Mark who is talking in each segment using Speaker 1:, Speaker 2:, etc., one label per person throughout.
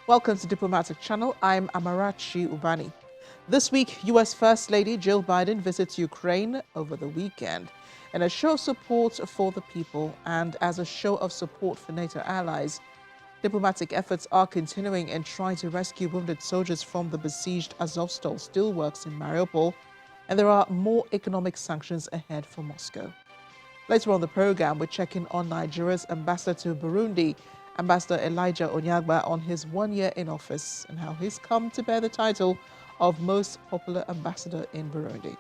Speaker 1: Welcome to Diplomatic Channel. I'm Amarachi Ubani. This week, U.S. First Lady Jill Biden visits Ukraine over the weekend in a show of support for the people and as a show of support for NATO allies. Diplomatic efforts are continuing in trying to rescue wounded soldiers from the besieged Azovstal steelworks in Mariupol, and there are more economic sanctions ahead for Moscow. Later on the program, we're checking on Nigeria's ambassador to Burundi, Ambassador Elijah Onyagba, on his 1 year in office and how he's come to bear the title of most popular ambassador in Burundi.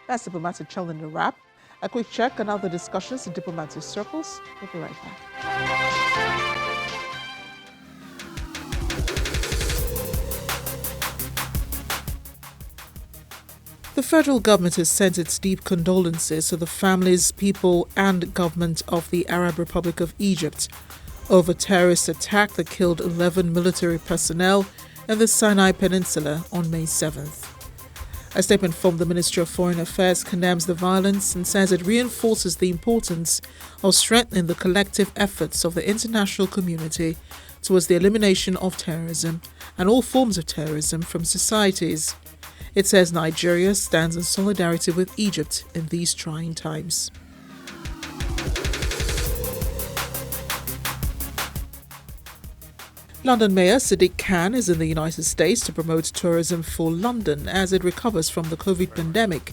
Speaker 1: That's Diplomatic Channel in a wrap. A quick check on other discussions in diplomatic circles. We'll be right back. The federal government has sent its deep condolences to the families, people and government of the Arab Republic of Egypt over terrorist attack that killed 11 military personnel in the Sinai Peninsula on May 7th. A statement from the Ministry of Foreign Affairs condemns the violence and says it reinforces the importance of strengthening the collective efforts of the international community towards the elimination of terrorism and all forms of terrorism from societies. It says Nigeria stands in solidarity with Egypt in these trying times. London Mayor Sadiq Khan is in the United States to promote tourism for London as it recovers from the COVID pandemic.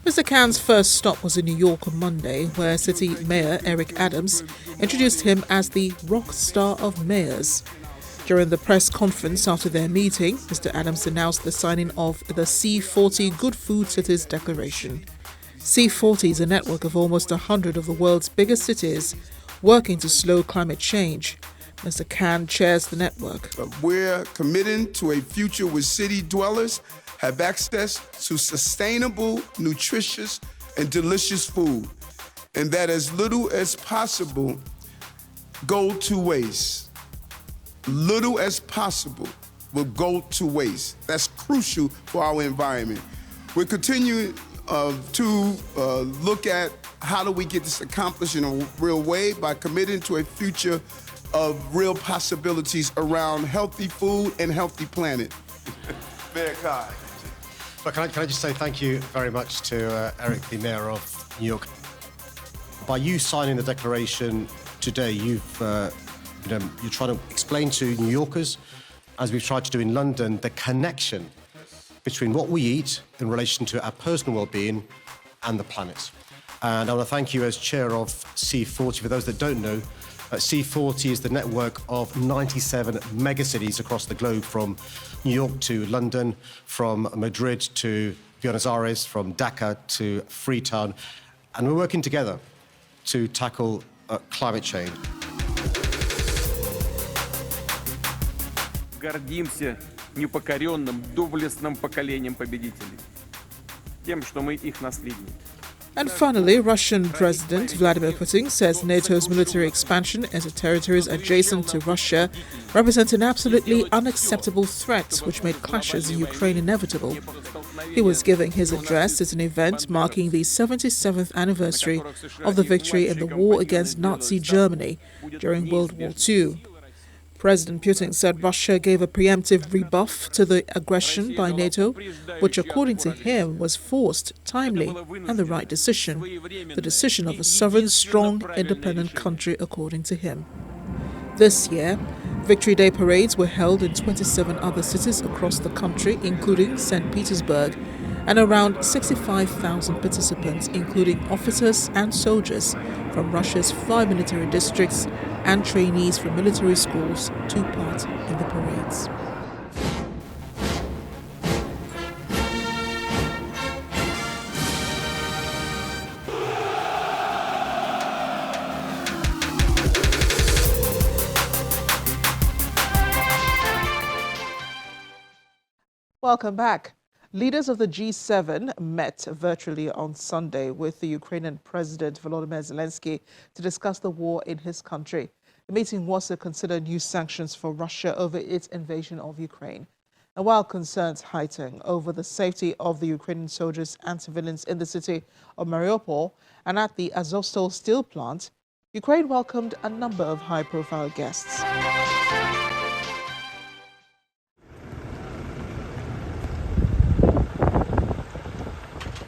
Speaker 1: Mr. Khan's first stop was in New York on Monday, where City Mayor Eric Adams introduced him as the rock star of mayors. During the press conference after their meeting, Mr. Adams announced the signing of the C40 Good Food Cities Declaration. C40 is a network of almost 100 of the world's biggest cities working to slow climate change. Mr. Khan chairs the network.
Speaker 2: We're committing to a future where city dwellers have access to sustainable, nutritious, and delicious food, and that as little as possible go to waste. Little as possible will go to waste. That's crucial for our environment. We're continuing to look at how do we get this accomplished in a real way by committing to a future of real possibilities around healthy food and healthy planet. Mayor Kai.
Speaker 3: But can I just say thank you very much to Eric, the Mayor of New York. By you signing the declaration today, you're trying to explain to New Yorkers, as we've tried to do in London, the connection between what we eat in relation to our personal well-being and the planet. And I want to thank you as chair of C40. For those that don't know, C40 is the network of 97 megacities across the globe, from New York to London, from Madrid to Buenos Aires, from Dhaka to Freetown. And we're working together to tackle climate change.
Speaker 4: Гордимся непокоренным, доблестным поколением победителей, тем, что мы их наследники.
Speaker 1: And finally, Russian President Vladimir Putin says NATO's military expansion into territories adjacent to Russia represents an absolutely unacceptable threat which made clashes in Ukraine inevitable. He was giving his address at an event marking the 77th anniversary of the victory in the war against Nazi Germany during World War II. President Putin said Russia gave a preemptive rebuff to the aggression by NATO, which according to him was forced, timely, and the right decision. The decision of a sovereign, strong, independent country, according to him. This year, Victory Day parades were held in 27 other cities across the country, including St. Petersburg, and around 65,000 participants, including officers and soldiers from Russia's 5 military districts and trainees from military schools, took part in the parades. Welcome back. Leaders of the G7 met virtually on Sunday with the Ukrainian President Volodymyr Zelensky to discuss the war in his country. The meeting was to consider new sanctions for Russia over its invasion of Ukraine. And while concerns heighten over the safety of the Ukrainian soldiers and civilians in the city of Mariupol and at the Azovstal steel plant, Ukraine welcomed a number of high-profile guests.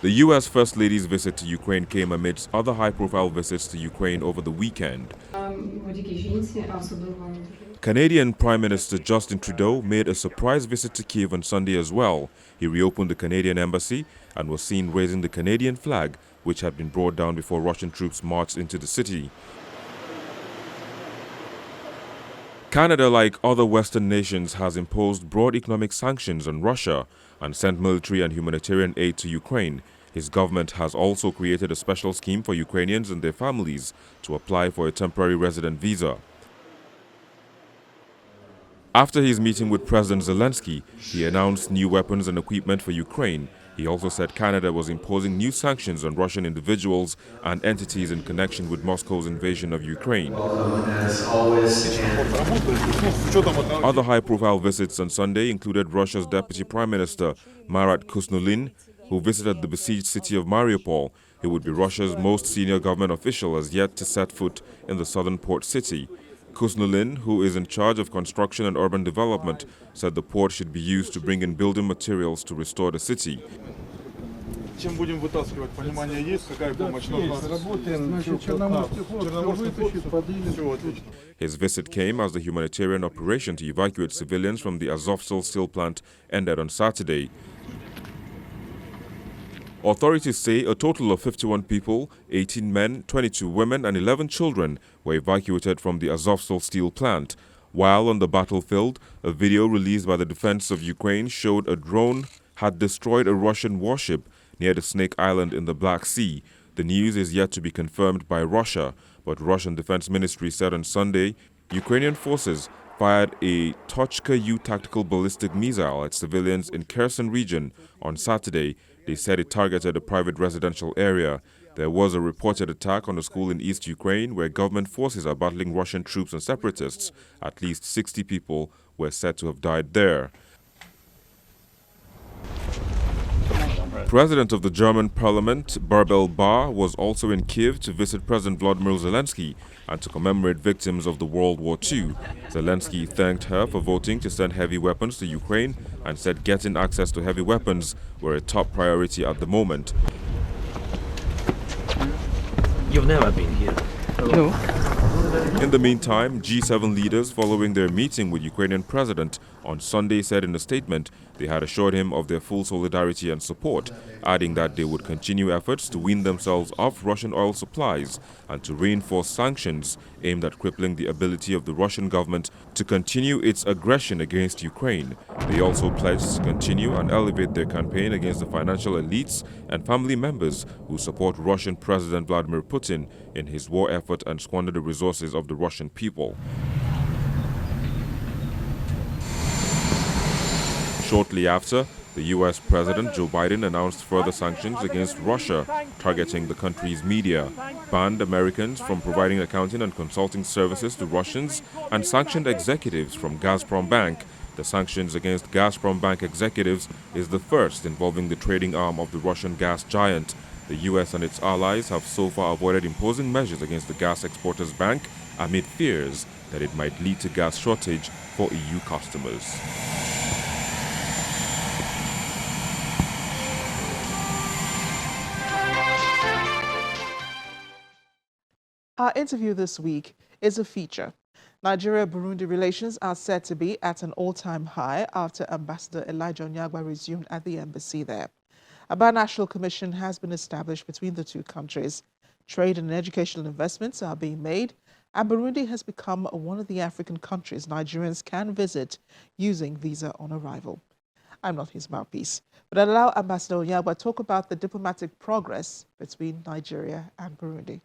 Speaker 5: The U.S. First Lady's visit to Ukraine came amidst other high-profile visits to Ukraine over the weekend. Canadian Prime Minister Justin Trudeau made a surprise visit to Kyiv on Sunday as well. He reopened the Canadian embassy and was seen raising the Canadian flag, which had been brought down before Russian troops marched into the city. Canada, like other Western nations, has imposed broad economic sanctions on Russia and sent military and humanitarian aid to Ukraine. His government has also created a special scheme for Ukrainians and their families to apply for a temporary resident visa. After his meeting with President Zelensky, he announced new weapons and equipment for Ukraine. He also said Canada was imposing new sanctions on Russian individuals and entities in connection with Moscow's invasion of Ukraine. Other high-profile visits on Sunday included Russia's Deputy Prime Minister Marat Kusnulin, who visited the besieged city of Mariupol. He would be Russia's most senior government official as yet to set foot in the southern port city. Kusnulin, who is in charge of construction and urban development, said the port should be used to bring in building materials to restore the city. His visit came as the humanitarian operation to evacuate civilians from the Azovstal steel plant ended on Saturday. Authorities say a total of 51 people, 18 men, 22 women and 11 children were evacuated from the Azovstal steel plant. While on the battlefield, a video released by the defense of Ukraine showed a drone had destroyed a Russian warship near the Snake Island in the Black Sea. The news is yet to be confirmed by Russia, but Russian Defense Ministry said on Sunday Ukrainian forces fired a Tochka-U tactical ballistic missile at civilians in Kherson region on Saturday. They said it targeted a private residential area. There was a reported attack on a school in East Ukraine where government forces are battling Russian troops and separatists. At least 60 people were said to have died there. President of the German parliament, Barbel Barr, was also in Kyiv to visit President Volodymyr Zelensky and to commemorate victims of the World War II. Zelensky thanked her for voting to send heavy weapons to Ukraine and said getting access to heavy weapons were a top priority at the moment.
Speaker 6: You've never been here?
Speaker 7: No.
Speaker 5: In the meantime, G7 leaders following their meeting with Ukrainian President on Sunday said in a statement they had assured him of their full solidarity and support, adding that they would continue efforts to wean themselves off Russian oil supplies and to reinforce sanctions aimed at crippling the ability of the Russian government to continue its aggression against Ukraine. They also pledged to continue and elevate their campaign against the financial elites and family members who support Russian President Vladimir Putin in his war effort and squander the resources of the Russian people. Shortly after, the U.S. President Joe Biden announced further sanctions against Russia, targeting the country's media, banned Americans from providing accounting and consulting services to Russians, and sanctioned executives from Gazprom Bank. The sanctions against Gazprom Bank executives is the first involving the trading arm of the Russian gas giant. The U.S. and its allies have so far avoided imposing measures against the gas exporters bank amid fears that it might lead to gas shortage for EU customers.
Speaker 1: Our interview this week is a feature. Nigeria-Burundi relations are said to be at an all-time high after Ambassador Elijah Onyeagba resumed at the embassy there. A bi-national commission has been established between the two countries. Trade and educational investments are being made, and Burundi has become one of the African countries Nigerians can visit using visa on arrival. I'm not his mouthpiece, but I'll allow Ambassador Onyeagba talk about the diplomatic progress between Nigeria and Burundi.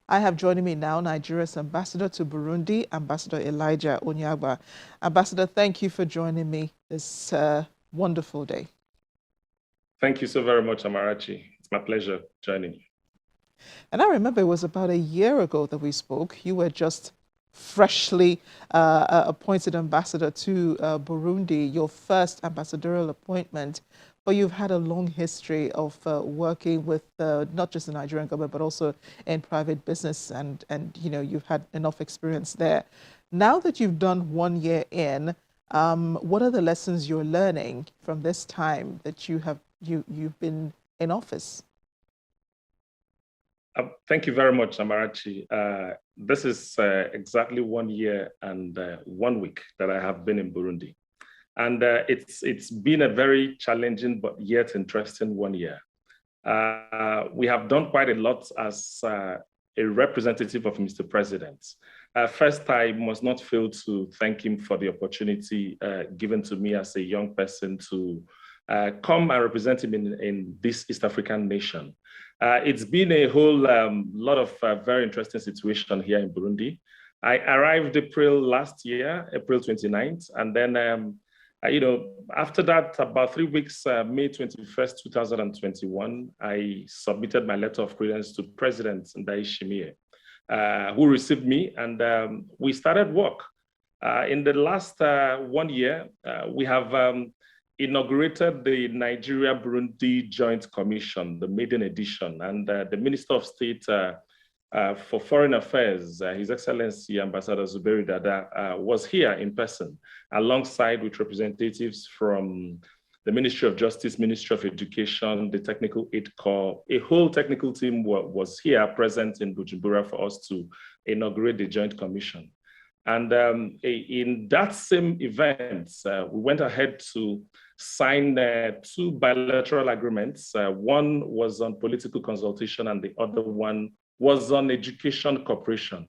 Speaker 1: I have joining me now Nigeria's ambassador to Burundi, Ambassador Elijah Onyeagba. Ambassador, thank you for joining me this wonderful day.
Speaker 8: Thank you so very much, Amarachi. It's my pleasure joining you.
Speaker 1: And I remember it was about a year ago that we spoke. You were just freshly appointed ambassador to Burundi, your first ambassadorial appointment. But you've had a long history of working with not just the Nigerian government, but also in private business, and you know, you've had enough experience there. Now that you've done 1 year in, what are the lessons you're learning from this time that you've been in office?
Speaker 8: Thank you very much, Amarachi. This is exactly 1 year and 1 week that I have been in Burundi. And it's been a very challenging but yet interesting 1 year. We have done quite a lot as a representative of Mr. President. First, I must not fail to thank him for the opportunity given to me as a young person to come and represent him in this East African nation. It's been a whole lot of very interesting situation here in Burundi. I arrived April last year, April 29th, and then after that, about 3 weeks, May 21st, 2021, I submitted my letter of credence to President Ndayishimiye, who received me, and we started work. In the last 1 year, we have inaugurated the Nigeria-Burundi Joint Commission, the maiden edition, and the Minister of State for Foreign Affairs, His Excellency Ambassador Zuberi Dada, was here in person, alongside with representatives from the Ministry of Justice, Ministry of Education, the Technical Aid Corps. A whole technical team was here present in Bujumbura for us to inaugurate the Joint Commission. And in that same event, we went ahead to sign 2 bilateral agreements. One was on political consultation and the other one was on education cooperation.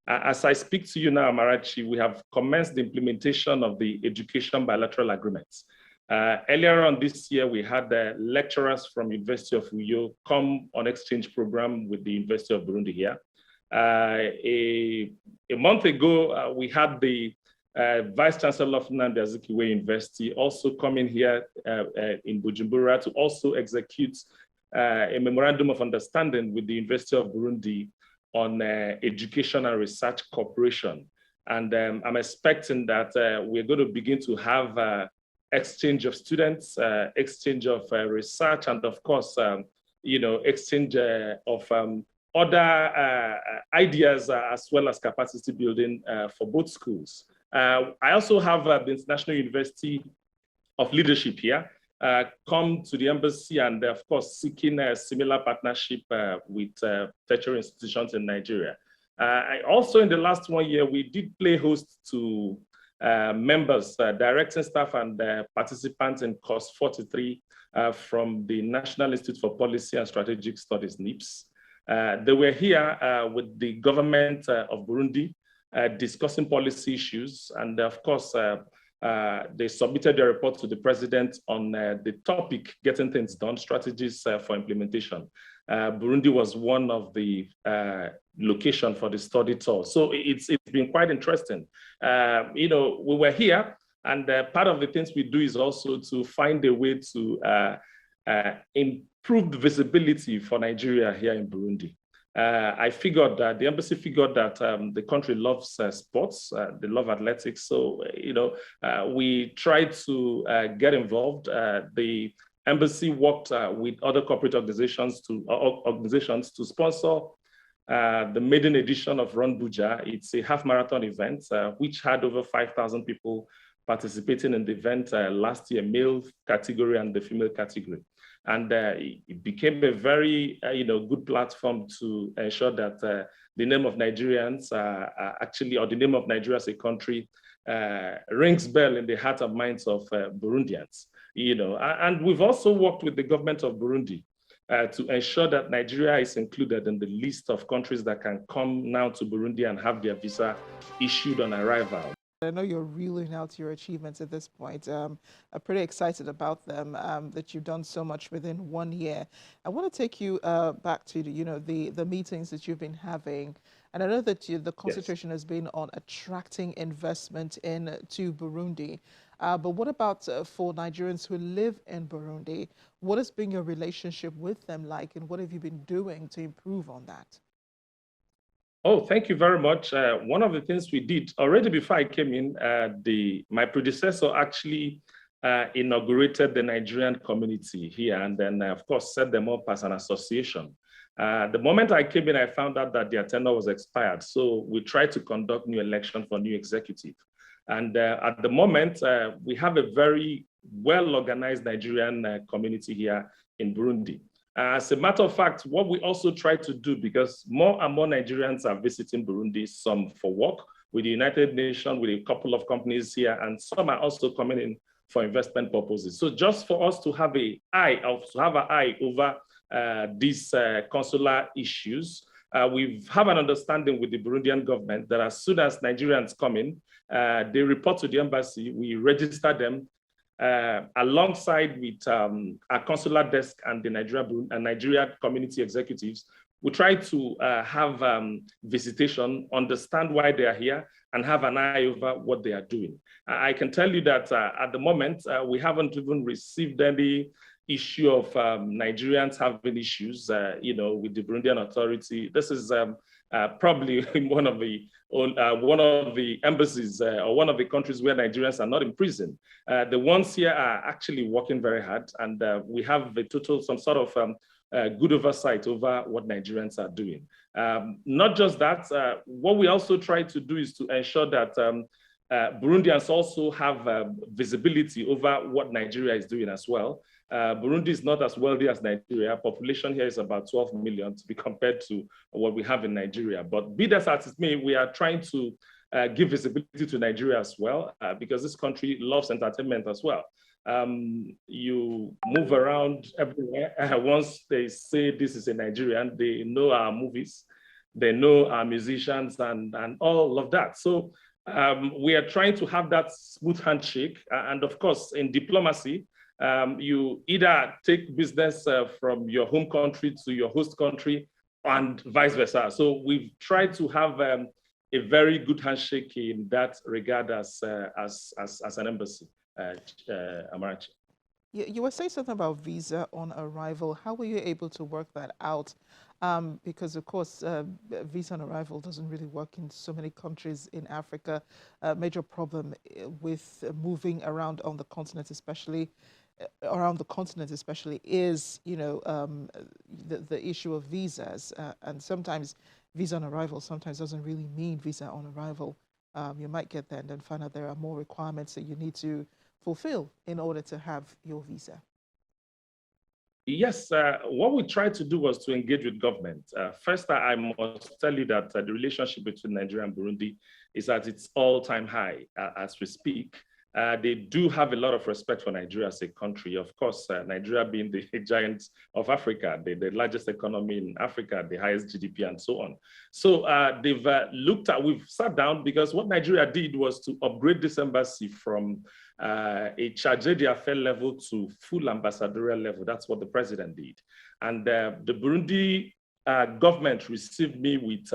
Speaker 8: As I speak to you now, Amarachi, we have commenced the implementation of the education bilateral agreements. Earlier on this year, we had lecturers from University of Uyo come on exchange program with the University of Burundi here. A month ago, we had the Vice Chancellor of Nnamdi Azikiwe University also coming here in Bujumbura to also execute a memorandum of understanding with the University of Burundi on education and research cooperation. And I'm expecting that we're going to begin to have exchange of students, exchange of research, and of course, exchange of other ideas as well as capacity building for both schools. I also have the International University of Leadership here come to the embassy and of course seeking a similar partnership with tertiary institutions in Nigeria. Also in the last 1 year, we did play host to members, directing staff and participants in course 43 from the National Institute for Policy and Strategic Studies, NIPS. They were here with the government of Burundi discussing policy issues. And of course, they submitted their report to the president on the topic, getting things done, strategies for implementation. Burundi was one of the location for the study tour. So it's been quite interesting. We were here, and part of the things we do is also to find a way to improve the visibility for Nigeria here in Burundi. I figured that the embassy figured that the country loves sports, they love athletics. So, we tried to get involved. The embassy worked with other corporate organizations to sponsor the maiden edition of Run Buja. It's a half marathon event, which had over 5,000 people participating in the event last year, male category and the female category. And it became a very, good platform to ensure that the name of Nigerians actually, or the name of Nigeria as a country rings bell in the heart and minds of Burundians, And we've also worked with the government of Burundi to ensure that Nigeria is included in the list of countries that can come now to Burundi and have their visa issued on arrival.
Speaker 1: I know you're reeling out your achievements at this point. I'm pretty excited about them, that you've done so much within 1 year. I want to take you back to the meetings that you've been having. And I know that the concentration has been on attracting investment into Burundi. But what about for Nigerians who live in Burundi? What has been your relationship with them like, and what have you been doing to improve on that?
Speaker 8: Oh, thank you very much. One of the things we did already before I came in, my predecessor actually inaugurated the Nigerian community here, and then of course set them up as an association. The moment I came in, I found out that their tenure was expired. So we tried to conduct new election for new executive. And at the moment, we have a very well-organized Nigerian community here in Burundi. As a matter of fact, what we also try to do, because more and more Nigerians are visiting Burundi, some for work with the United Nations, with a couple of companies here, and some are also coming in for investment purposes. So just for us to have an eye over these consular issues, we have an understanding with the Burundian government that as soon as Nigerians come in, they report to the embassy, we register them alongside with our consular desk and the Nigeria community executives. We try to have visitation, understand why they are here, and have an eye over what they are doing. I can tell you that at the moment, we haven't even received any issue of Nigerians having issues, with the Burundian authority. This is probably one of the embassies or one of the countries where Nigerians are not in prison. The ones here are actually working very hard, and we have some sort of good oversight over what Nigerians are doing. Not just that, what we also try to do is to ensure that Burundians also have visibility over what Nigeria is doing as well. Burundi is not as wealthy as Nigeria. Population here is about 12 million to be compared to what we have in Nigeria. But be that as it may, we are trying to give visibility to Nigeria as well, because this country loves entertainment as well. You move around everywhere. Once they say this is a Nigerian, they know our movies, they know our musicians and all of that. So we are trying to have that smooth handshake. And of course, in diplomacy, you either take business from your home country to your host country and vice versa. So we've tried to have a very good handshake in that regard as an embassy. Amarachi.
Speaker 1: You were saying something about visa on arrival. How were you able to work that out? Because, of course, visa on arrival doesn't really work in so many countries in Africa. A major problem with moving around on the continent, especially is, the issue of visas. And sometimes visa on arrival sometimes doesn't really mean visa on arrival. You might get there and then find out there are more requirements that you need to fulfill in order to have your visa.
Speaker 8: Yes, what we tried to do was to engage with government. First, I must tell you that the relationship between Nigeria and Burundi is at its all-time high as we speak. They do have a lot of respect for Nigeria as a country. Of course, Nigeria being the giant of Africa, the largest economy in Africa, the highest GDP and so on. So they've we've sat down because what Nigeria did was to upgrade this embassy from a charge d'affaires level to full ambassadorial level. That's what the president did. And the Burundi government received me with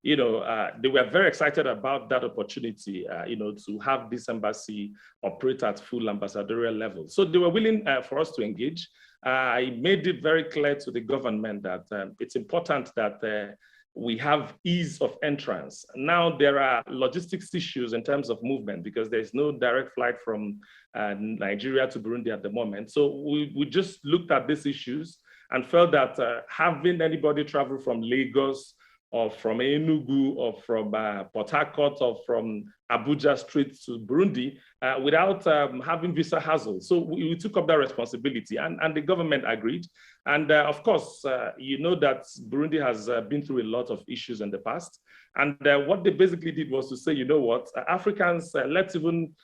Speaker 8: they were very excited about that opportunity, to have this embassy operate at full ambassadorial level. So they were willing for us to engage. I made it very clear to the government that it's important that we have ease of entrance. Now there are logistics issues in terms of movement because there's no direct flight from Nigeria to Burundi at the moment. So we just looked at these issues and felt that having anybody travel from Lagos or from Enugu or from Port Harcourt or from Abuja straight to Burundi without having visa hassle. So we took up that responsibility and the government agreed. And of course, you know that Burundi has been through a lot of issues in the past. And what they basically did was to say, you know what, Africans, let's even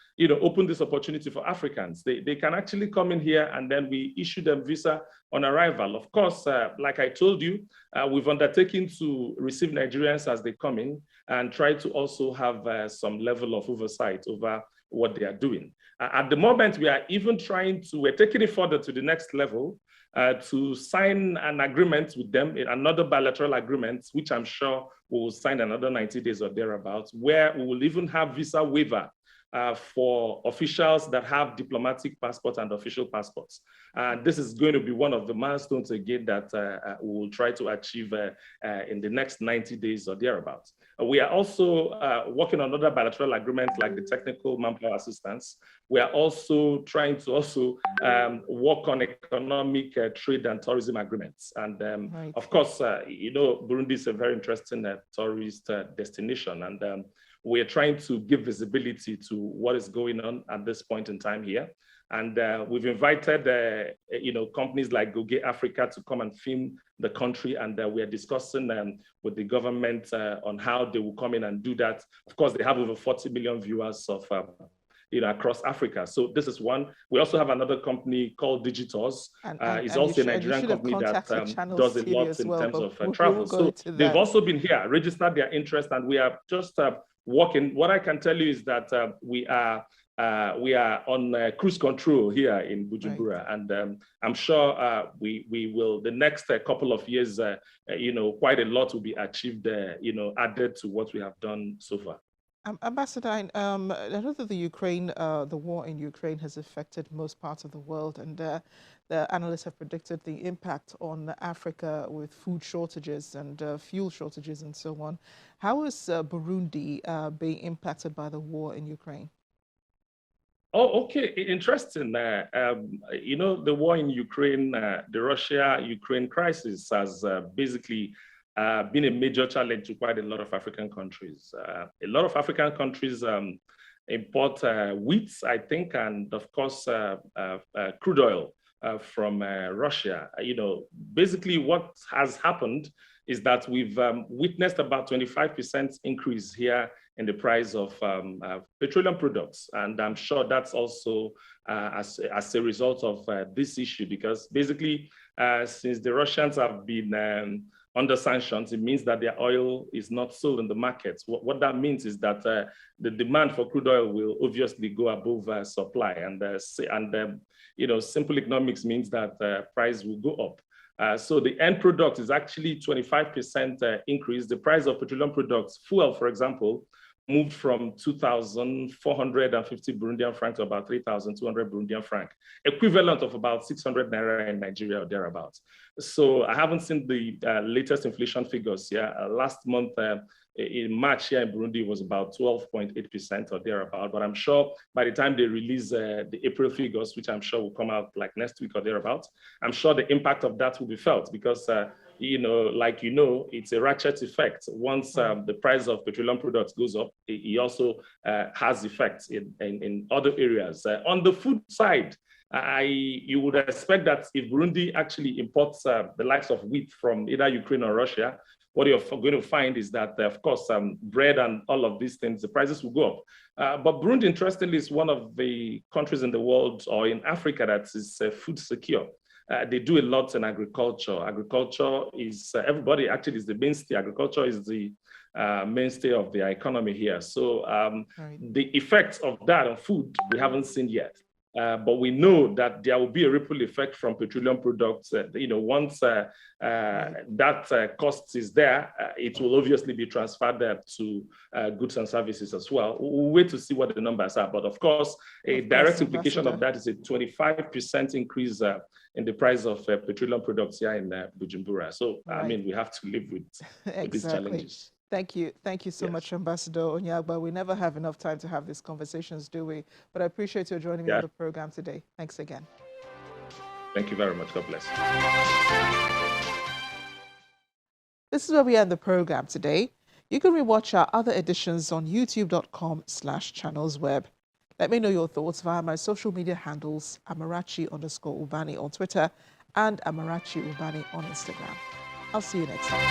Speaker 8: open this opportunity for Africans. They can actually come in here and then we issue them visa on arrival. Of course, like I told you, we've undertaken to receive Nigerians as they come in and try to also have some level of oversight over what they are doing. At the moment, we are even we're taking it further to the next level to sign an agreement with them, another bilateral agreement, which I'm sure we will sign another 90 days or thereabouts, where we will even have visa waiver for officials that have diplomatic passports and official passports. This is going to be one of the milestones again that we will try to achieve in the next 90 days or thereabouts. We are also working on other bilateral agreements like the technical manpower assistance. We are also trying to work on economic trade and tourism agreements. And
Speaker 1: right.
Speaker 8: Of course, Burundi is a very interesting tourist destination. And we're trying to give visibility to what is going on at this point in time here. And we've invited, companies like Google Africa to come and film the country. And we're discussing with the government on how they will come in and do that. Of course, they have over 40 million viewers of, across Africa. So this is one. We also have another company called Digitors. It's also a Nigerian company that does a lot in terms of travel. So they've also been here, registered their interest, and we are just working. What I can tell you is that we are on cruise control here in Bujumbura, right. And I'm sure we will, the next couple of years, quite a lot will be achieved, added to what we have done so far.
Speaker 1: Ambassador, I know that the war in Ukraine has affected most parts of the world, and the analysts have predicted the impact on Africa with food shortages and fuel shortages and so on. How is Burundi being impacted by the war in Ukraine?
Speaker 8: Oh, okay. Interesting. The war in Ukraine, the Russia-Ukraine crisis has basically been a major challenge to quite a lot of African countries. A lot of African countries import wheat, I think, and of course, crude oil from Russia. Basically what has happened is that we've witnessed about 25% increase here in the price of petroleum products. And I'm sure that's also as a result of this issue, because basically, since the Russians have been under sanctions, it means that their oil is not sold in the markets. What that means is that the demand for crude oil will obviously go above supply. And simple economics means that price will go up. So the end product is actually 25% increase. The price of petroleum products, fuel, for example, moved from 2,450 Burundian francs to about 3,200 Burundian franc, equivalent of about 600 naira in Nigeria or thereabouts. So I haven't seen the latest inflation figures here. Last month, in March here in Burundi, was about 12.8% or thereabout. But I'm sure by the time they release the April figures, which I'm sure will come out like next week or thereabouts, I'm sure the impact of that will be felt, because it's a ratchet effect. Once the price of petroleum products goes up, it also has effects in other areas. On the food side, you would expect that if Burundi actually imports the likes of wheat from either Ukraine or Russia, what you're going to find is that, of course, bread and all of these things, the prices will go up. But Burundi, interestingly, is one of the countries in the world or in Africa that is food secure. They do a lot in agriculture. Agriculture is, everybody actually is the mainstay. Agriculture is the mainstay of the economy here. So the effects of that on food, we haven't seen yet. But we know that there will be a ripple effect from petroleum products. Once that cost is there, it will obviously be transferred to goods and services as well. We'll wait to see what the numbers are. But of course, a direct implication of that is a 25% increase in the price of petroleum products here in Bujumbura. So, right. I mean, we have to live with these challenges.
Speaker 1: Thank you. Thank you so much, Ambassador Onyeagba. We never have enough time to have these conversations, do we? But I appreciate you joining me on the program today. Thanks again.
Speaker 8: Thank you very much. God bless.
Speaker 1: This is where we end the program today. You can rewatch our other editions on youtube.com/channelsweb. Let me know your thoughts via my social media handles, Amarachi_Ubani on Twitter and Amarachi Ubani on Instagram. I'll see you next time.